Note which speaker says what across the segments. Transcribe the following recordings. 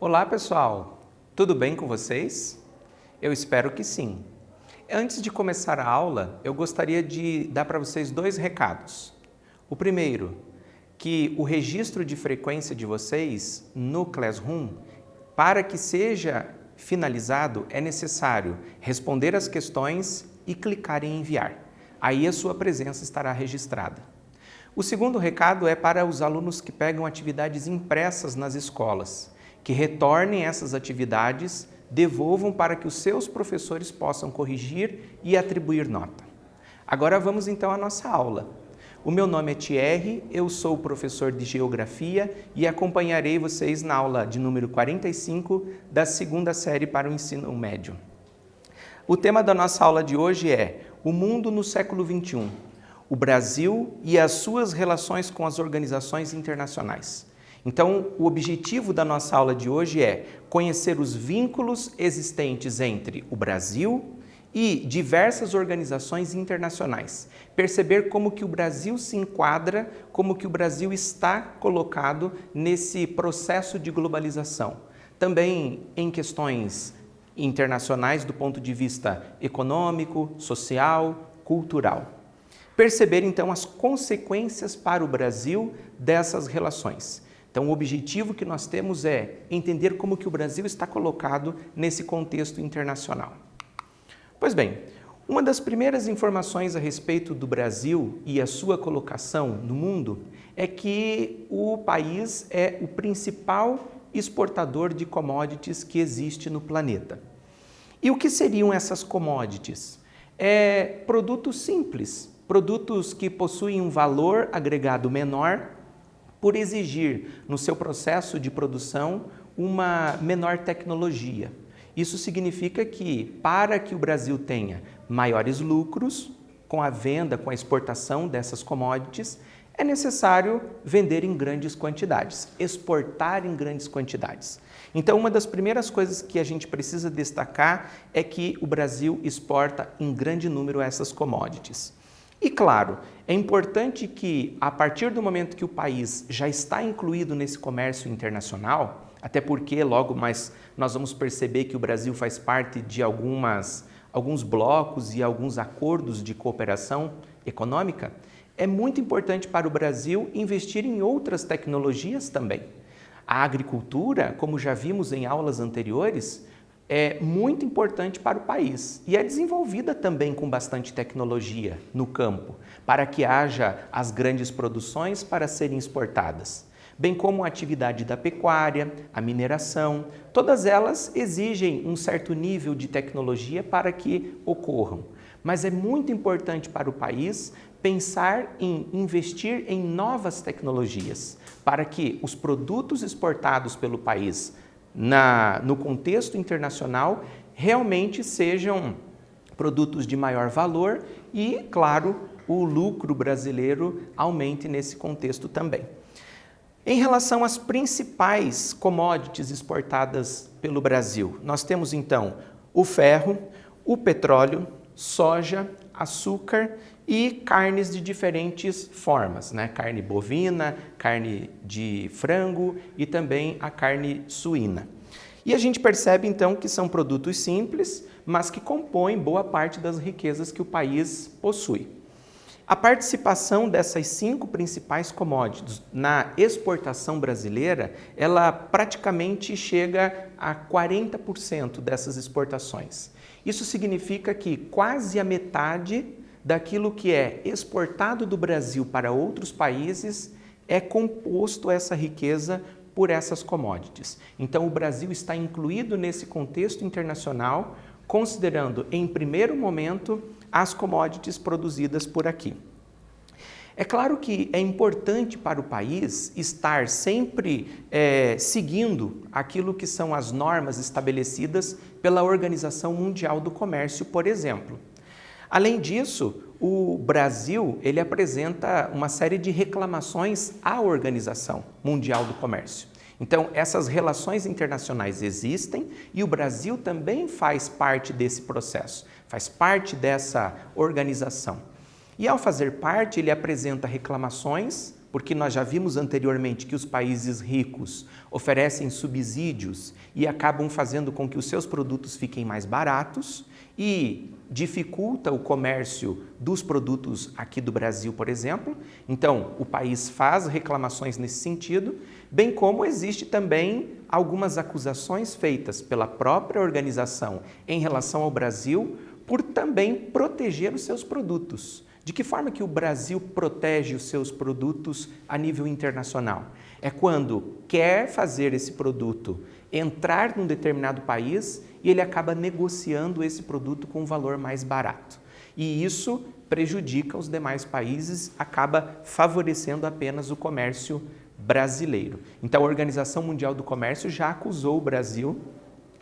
Speaker 1: Olá pessoal, tudo bem com vocês? Eu espero que sim. Antes de começar a aula, eu gostaria de dar para vocês dois recados. O primeiro, que o registro de frequência de vocês no Classroom, para que seja finalizado, é necessário responder as questões e clicar em enviar. Aí a sua presença estará registrada. O segundo recado é para os alunos que pegam atividades impressas nas escolas, que retornem essas atividades, devolvam para que os seus professores possam corrigir e atribuir nota. Agora vamos então à nossa aula. O meu nome é Thierry, eu sou o professor de Geografia e acompanharei vocês na aula de número 45 da segunda série para o ensino médio. O tema da nossa aula de hoje é o mundo no século XXI, o Brasil e as suas relações com as organizações internacionais. Então, o objetivo da nossa aula de hoje é conhecer os vínculos existentes entre o Brasil e diversas organizações internacionais. Perceber como que o Brasil se enquadra, como que o Brasil está colocado nesse processo de globalização. Também em questões internacionais do ponto de vista econômico, social, cultural. Perceber, então, as consequências para o Brasil dessas relações. Então, o objetivo que nós temos é entender como que o Brasil está colocado nesse contexto internacional. Pois bem, uma das primeiras informações a respeito do Brasil e a sua colocação no mundo é que o país é o principal exportador de commodities que existe no planeta. E o que seriam essas commodities? Produtos simples, produtos que possuem um valor agregado menor por exigir no seu processo de produção uma menor tecnologia. Isso significa que, para que o Brasil tenha maiores lucros com a venda, com a exportação dessas commodities, é necessário vender em grandes quantidades, exportar em grandes quantidades. Então, uma das primeiras coisas que a gente precisa destacar é que o Brasil exporta em grande número essas commodities. E claro, é importante que, a partir do momento que o país já está incluído nesse comércio internacional, até porque logo mais nós vamos perceber que o Brasil faz parte de alguns blocos e alguns acordos de cooperação econômica, é muito importante para o Brasil investir em outras tecnologias também. A agricultura, como já vimos em aulas anteriores, é muito importante para o país e é desenvolvida também com bastante tecnologia no campo, para que haja as grandes produções para serem exportadas, bem como a atividade da pecuária, a mineração, todas elas exigem um certo nível de tecnologia para que ocorram. Mas é muito importante para o país pensar em investir em novas tecnologias, para que os produtos exportados pelo país no contexto internacional realmente sejam produtos de maior valor e, claro, o lucro brasileiro aumente nesse contexto também. Em relação às principais commodities exportadas pelo Brasil, nós temos então o ferro, o petróleo, soja, açúcar e carnes de diferentes formas, né? Carne bovina, carne de frango e também a carne suína. E a gente percebe então que são produtos simples, mas que compõem boa parte das riquezas que o país possui. A participação dessas 5 principais commodities na exportação brasileira, ela praticamente chega a 40% dessas exportações. Isso significa que quase a metade daquilo que é exportado do Brasil para outros países é composto essa riqueza por essas commodities. Então, o Brasil está incluído nesse contexto internacional, considerando, em primeiro momento, as commodities produzidas por aqui. É claro que é importante para o país estar sempre seguindo aquilo que são as normas estabelecidas pela Organização Mundial do Comércio, por exemplo. Além disso, o Brasil ele apresenta uma série de reclamações à Organização Mundial do Comércio. Então, essas relações internacionais existem e o Brasil também faz parte desse processo, faz parte dessa organização. E ao fazer parte, ele apresenta reclamações porque nós já vimos anteriormente que os países ricos oferecem subsídios e acabam fazendo com que os seus produtos fiquem mais baratos e dificulta o comércio dos produtos aqui do Brasil, por exemplo. Então, o país faz reclamações nesse sentido, bem como existe também algumas acusações feitas pela própria organização em relação ao Brasil por também proteger os seus produtos. De que forma que o Brasil protege os seus produtos a nível internacional? É quando quer fazer esse produto entrar num determinado país e ele acaba negociando esse produto com um valor mais barato. E isso prejudica os demais países, acaba favorecendo apenas o comércio brasileiro. Então, a Organização Mundial do Comércio já acusou o Brasil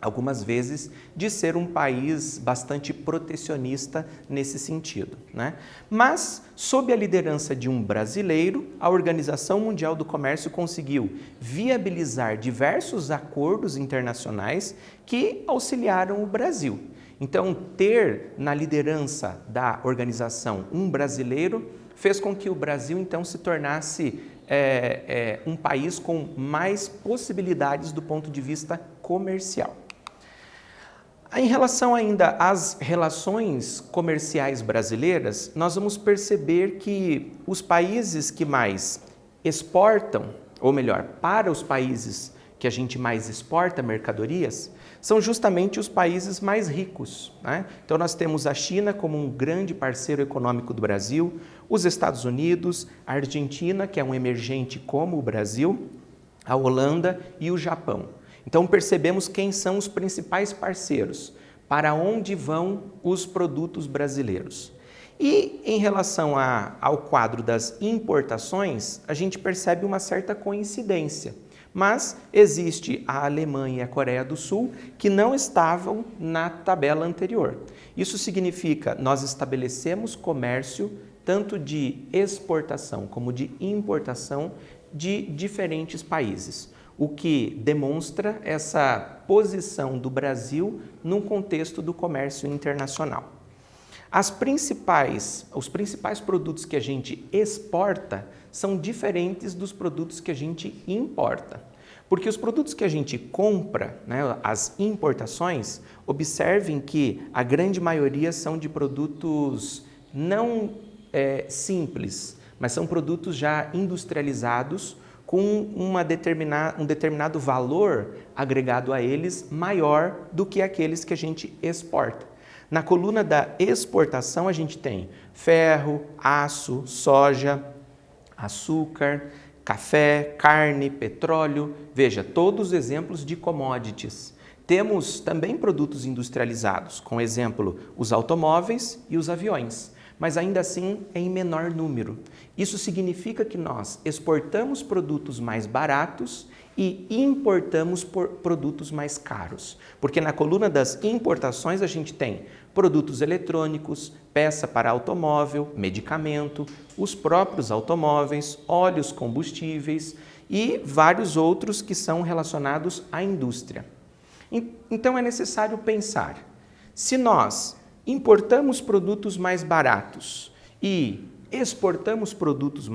Speaker 1: algumas vezes de ser um país bastante protecionista nesse sentido, né? Mas, sob a liderança de um brasileiro, a Organização Mundial do Comércio conseguiu viabilizar diversos acordos internacionais que auxiliaram o Brasil. Então, ter na liderança da organização um brasileiro fez com que o Brasil, então, se tornasse um país com mais possibilidades do ponto de vista comercial. Em relação ainda às relações comerciais brasileiras, nós vamos perceber que os países que mais exportam, ou melhor, para os países que a gente mais exporta mercadorias, são justamente os países mais ricos, né? Então nós temos a China como um grande parceiro econômico do Brasil, os Estados Unidos, a Argentina, que é um emergente como o Brasil, a Holanda e o Japão. Então percebemos quem são os principais parceiros, para onde vão os produtos brasileiros. E em relação ao quadro das importações, a gente percebe uma certa coincidência, mas existe a Alemanha e a Coreia do Sul que não estavam na tabela anterior. Isso significa nós estabelecemos comércio tanto de exportação como de importação de diferentes países, o que demonstra essa posição do Brasil num contexto do comércio internacional. Os principais produtos que a gente exporta são diferentes dos produtos que a gente importa. Porque os produtos que a gente compra, né, as importações, observem que a grande maioria são de produtos não simples, mas são produtos já industrializados com um determinado valor agregado a eles maior do que aqueles que a gente exporta. Na coluna da exportação a gente tem ferro, aço, soja, açúcar, café, carne, petróleo, veja, todos exemplos de commodities. Temos também produtos industrializados, com exemplo, os automóveis e os aviões, mas ainda assim em menor número. Isso significa que nós exportamos produtos mais baratos e importamos produtos mais caros, porque na coluna das importações a gente tem produtos eletrônicos, peça para automóvel, medicamento, os próprios automóveis, óleos combustíveis e vários outros que são relacionados à indústria. Então é necessário pensar, se nós importamos produtos mais baratos e exportamos produtos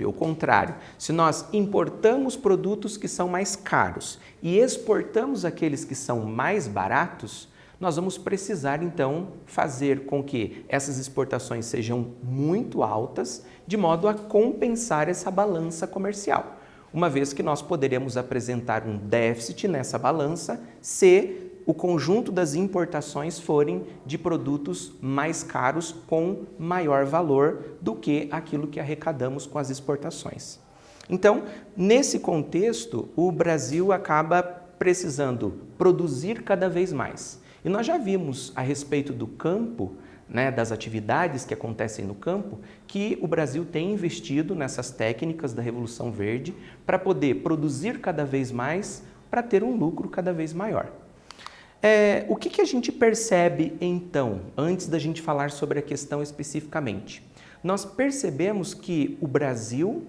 Speaker 1: ao contrário, se nós importamos produtos que são mais caros e exportamos aqueles que são mais baratos, nós vamos precisar então fazer com que essas exportações sejam muito altas, de modo a compensar essa balança comercial, uma vez que nós poderemos apresentar um déficit nessa balança se o conjunto das importações forem de produtos mais caros com maior valor do que aquilo que arrecadamos com as exportações. Então, nesse contexto, o Brasil acaba precisando produzir cada vez mais. E nós já vimos a respeito do campo, né, das atividades que acontecem no campo, que o Brasil tem investido nessas técnicas da Revolução Verde para poder produzir cada vez mais, para ter um lucro cada vez maior. O que a gente percebe, então, antes da gente falar sobre a questão especificamente? Nós percebemos que o Brasil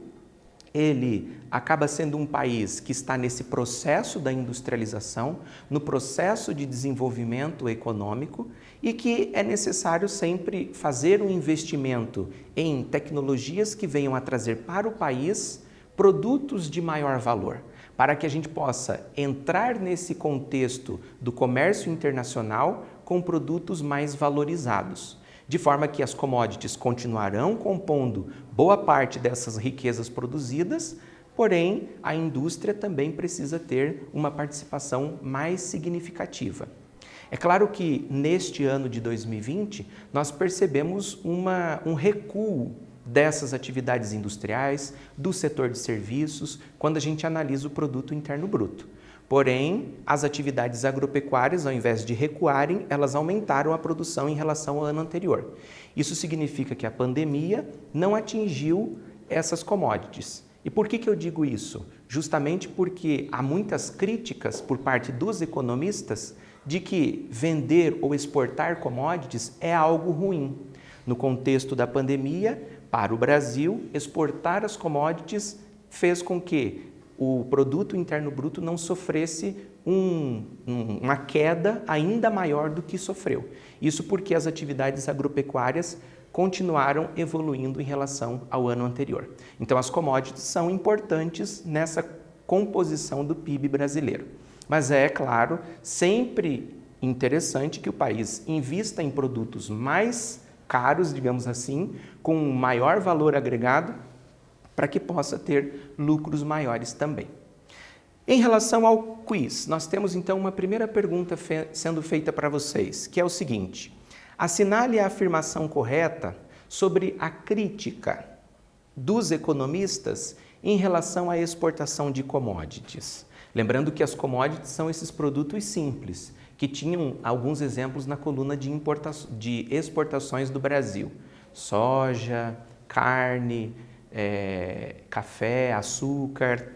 Speaker 1: ele acaba sendo um país que está nesse processo da industrialização, no processo de desenvolvimento econômico e que é necessário sempre fazer um investimento em tecnologias que venham a trazer para o país produtos de maior valor, para que a gente possa entrar nesse contexto do comércio internacional com produtos mais valorizados, de forma que as commodities continuarão compondo boa parte dessas riquezas produzidas, porém a indústria também precisa ter uma participação mais significativa. É claro que neste ano de 2020 nós percebemos um recuo dessas atividades industriais, do setor de serviços, quando a gente analisa o produto interno bruto. Porém, as atividades agropecuárias, ao invés de recuarem, elas aumentaram a produção em relação ao ano anterior. Isso significa que a pandemia não atingiu essas commodities. E por que eu digo isso? Justamente porque há muitas críticas por parte dos economistas de que vender ou exportar commodities é algo ruim. No contexto da pandemia, para o Brasil, exportar as commodities fez com que o produto interno bruto não sofresse uma queda ainda maior do que sofreu. Isso porque as atividades agropecuárias continuaram evoluindo em relação ao ano anterior. Então, as commodities são importantes nessa composição do PIB brasileiro. Mas é claro, sempre interessante que o país invista em produtos mais caros, digamos assim, com maior valor agregado, para que possa ter lucros maiores também. Em relação ao quiz, nós temos então uma primeira pergunta sendo feita para vocês, que é o seguinte: assinale a afirmação correta sobre a crítica dos economistas em relação à exportação de commodities. Lembrando que as commodities são esses produtos simples, que tinham alguns exemplos na coluna de exportações do Brasil: soja, carne, café, açúcar.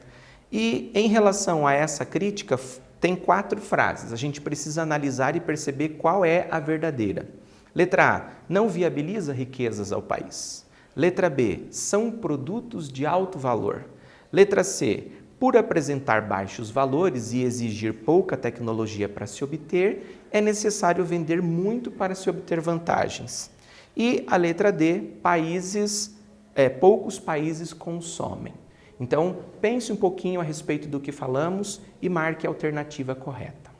Speaker 1: E em relação a essa crítica, tem 4 frases. A gente precisa analisar e perceber qual é a verdadeira. Letra A, não viabiliza riquezas ao país. Letra B, são produtos de alto valor. Letra C, por apresentar baixos valores e exigir pouca tecnologia para se obter, é necessário vender muito para se obter vantagens. E a letra D, poucos países consomem. Então, pense um pouquinho a respeito do que falamos e marque a alternativa correta.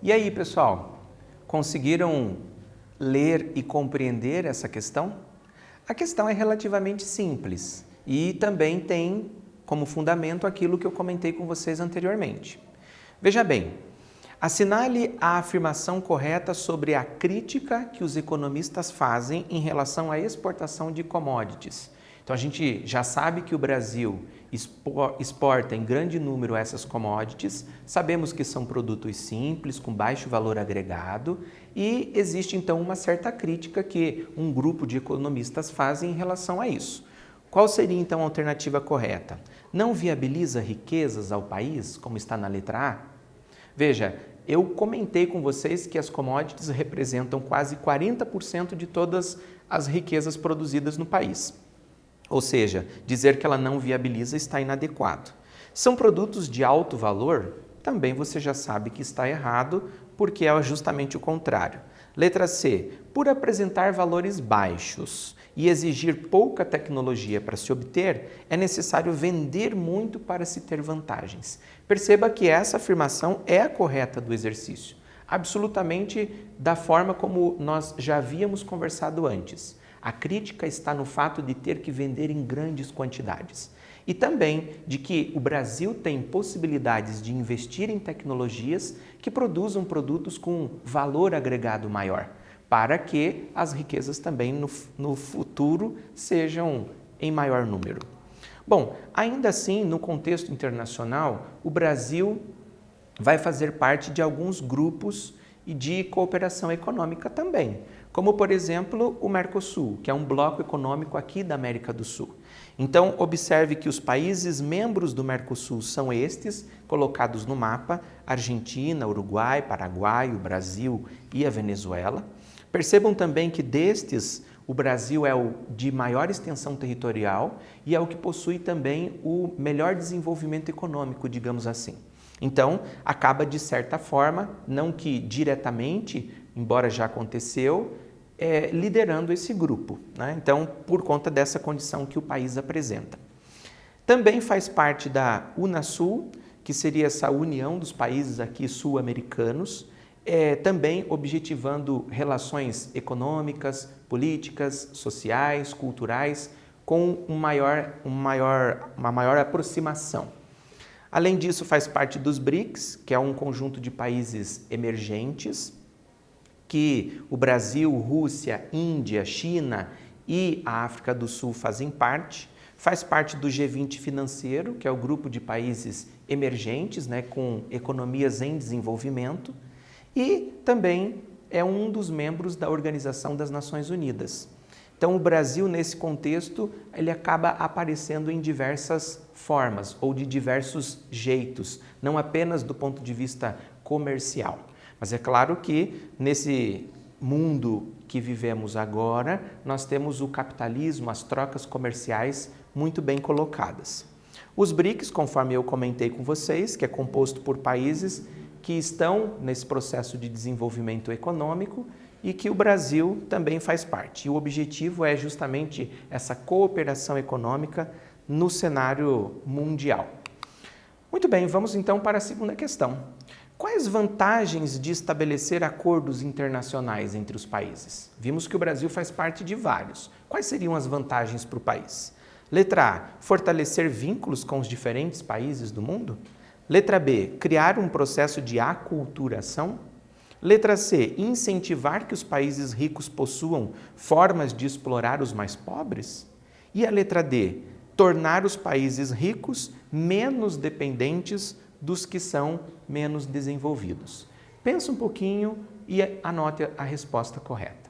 Speaker 1: E aí, pessoal, conseguiram ler e compreender essa questão? A questão é relativamente simples e também tem como fundamento aquilo que eu comentei com vocês anteriormente. Veja bem, assinale a afirmação correta sobre a crítica que os economistas fazem em relação à exportação de commodities. Então, a gente já sabe que o Brasil exporta em grande número essas commodities, sabemos que são produtos simples, com baixo valor agregado, e existe então uma certa crítica que um grupo de economistas fazem em relação a isso. Qual seria então a alternativa correta? Não viabiliza riquezas ao país, como está na letra A? Veja, eu comentei com vocês que as commodities representam quase 40% de todas as riquezas produzidas no país. Ou seja, dizer que ela não viabiliza está inadequado. São produtos de alto valor? Também você já sabe que está errado, porque é justamente o contrário. Letra C. Por apresentar valores baixos e exigir pouca tecnologia para se obter, é necessário vender muito para se ter vantagens. Perceba que essa afirmação é a correta do exercício, absolutamente da forma como nós já havíamos conversado antes. A crítica está no fato de ter que vender em grandes quantidades e também de que o Brasil tem possibilidades de investir em tecnologias que produzam produtos com valor agregado maior, para que as riquezas também no futuro sejam em maior número. Bom, ainda assim, no contexto internacional, o Brasil vai fazer parte de alguns grupos e de cooperação econômica também, como, por exemplo, o Mercosul, que é um bloco econômico aqui da América do Sul. Então, observe que os países membros do Mercosul são estes, colocados no mapa: Argentina, Uruguai, Paraguai, o Brasil e a Venezuela. Percebam também que destes, o Brasil é o de maior extensão territorial e é o que possui também o melhor desenvolvimento econômico, digamos assim. Então, acaba de certa forma, não que diretamente, embora já aconteceu, liderando esse grupo, né? Então, por conta dessa condição que o país apresenta. Também faz parte da Unasul, que seria essa união dos países aqui sul-americanos, também objetivando relações econômicas, políticas, sociais, culturais, com uma maior aproximação. Além disso, faz parte dos BRICS, que é um conjunto de países emergentes, que o Brasil, Rússia, Índia, China e a África do Sul fazem parte. Faz parte do G20 financeiro, que é o grupo de países emergentes, né, com economias em desenvolvimento. E também é um dos membros da Organização das Nações Unidas. Então, o Brasil, nesse contexto, ele acaba aparecendo em diversas formas ou de diversos jeitos, não apenas do ponto de vista comercial. Mas é claro que nesse mundo que vivemos agora, nós temos o capitalismo, as trocas comerciais muito bem colocadas. Os BRICS, conforme eu comentei com vocês, que é composto por países que estão nesse processo de desenvolvimento econômico e que o Brasil também faz parte. E o objetivo é justamente essa cooperação econômica no cenário mundial. Muito bem, vamos então para a segunda questão. Quais vantagens de estabelecer acordos internacionais entre os países? Vimos que o Brasil faz parte de vários. Quais seriam as vantagens para o país? Letra A, fortalecer vínculos com os diferentes países do mundo? Letra B, criar um processo de aculturação? Letra C, incentivar que os países ricos possuam formas de explorar os mais pobres? E a letra D, tornar os países ricos menos dependentes dos que são menos desenvolvidos. Pense um pouquinho e anote a resposta correta.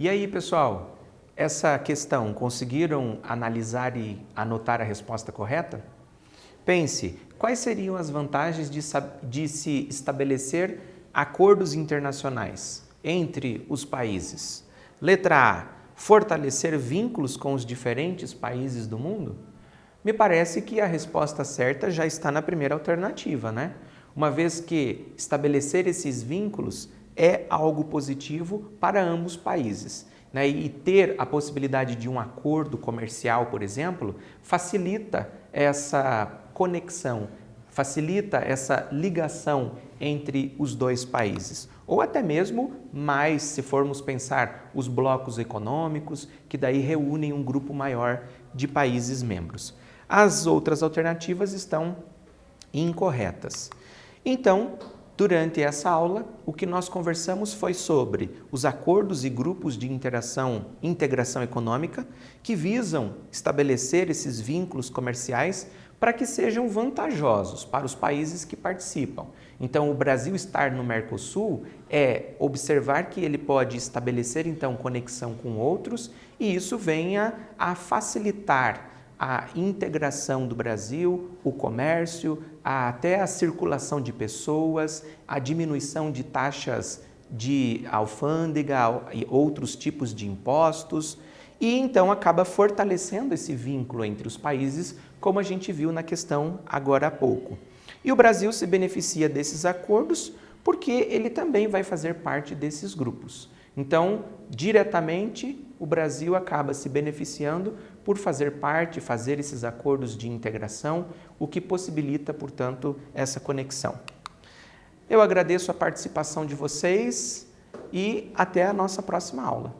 Speaker 1: E aí, pessoal, essa questão, conseguiram analisar e anotar a resposta correta? Pense, quais seriam as vantagens de se estabelecer acordos internacionais entre os países? Letra A, fortalecer vínculos com os diferentes países do mundo? Me parece que a resposta certa já está na primeira alternativa, né? Uma vez que estabelecer esses vínculos é algo positivo para ambos os países, né? E ter a possibilidade de um acordo comercial, por exemplo, facilita essa conexão, facilita essa ligação entre os dois países. Ou até mesmo mais, se formos pensar os blocos econômicos, que daí reúnem um grupo maior de países membros. As outras alternativas estão incorretas. Então, durante essa aula, o que nós conversamos foi sobre os acordos e grupos de integração econômica que visam estabelecer esses vínculos comerciais para que sejam vantajosos para os países que participam. Então, o Brasil estar no Mercosul é observar que ele pode estabelecer, então, conexão com outros e isso venha a facilitar a integração do Brasil, o comércio, até a circulação de pessoas, a diminuição de taxas de alfândega e outros tipos de impostos, e então acaba fortalecendo esse vínculo entre os países, como a gente viu na questão agora há pouco. E o Brasil se beneficia desses acordos porque ele também vai fazer parte desses grupos. Então, diretamente, o Brasil acaba se beneficiando por fazer parte, fazer esses acordos de integração, o que possibilita, portanto, essa conexão. Eu agradeço a participação de vocês e até a nossa próxima aula.